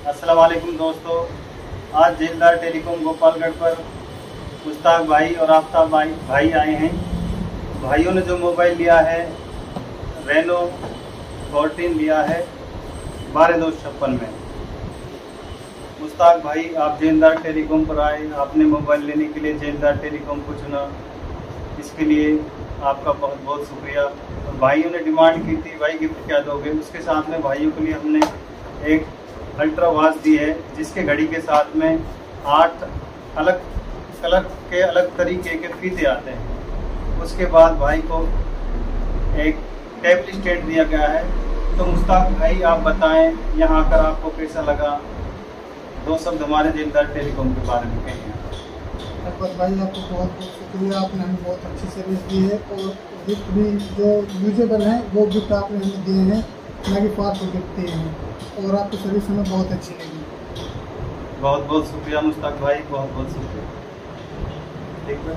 अस्सलाम वालेकुम दोस्तों। आज जेलदार टेलीकॉम गोपालगढ़ पर मुश्ताक भाई और आफ्ताब भाई आए हैं। भाइयों ने जो मोबाइल लिया है रेनो 14 लिया है 12256 में। मुश्ताक भाई, आप जेलदार टेलीकॉम पर आए, आपने मोबाइल लेने के लिए जेलदार टेलीकॉम को चुना, इसके लिए आपका बहुत बहुत शुक्रिया। और भाइयों ने डिमांड की थी भाई गिफ्ट क्या दोगे, उसके साथ में भाइयों के लिए हमने एक अल्ट्रा वॉच दी है जिसके घड़ी के साथ में 8 अलग कलर के अलग तरीके के फीते आते हैं। उसके बाद भाई को एक टेबल स्टैंड दिया गया है। तो मुश्ताक भाई, आप बताएं यहाँ आकर आपको कैसा लगा, दो शब्द हमारे जेलदार टेलीकॉम के बारे में कहें। अकबर भाई, आपको बहुत बहुत शुक्रिया, आपने हमें बहुत अच्छी सर्विस दी है और गिफ्ट भी जो यूजेबल हैं वो गिफ्ट आपने हमें दिए हैं, ना कि फालतू गिफ्ट दिए हैं। और आपकी सर्विस हमें बहुत अच्छी लगी। बहुत बहुत शुक्रिया मुश्ताक भाई, बहुत बहुत शुक्रिया। ठीक है।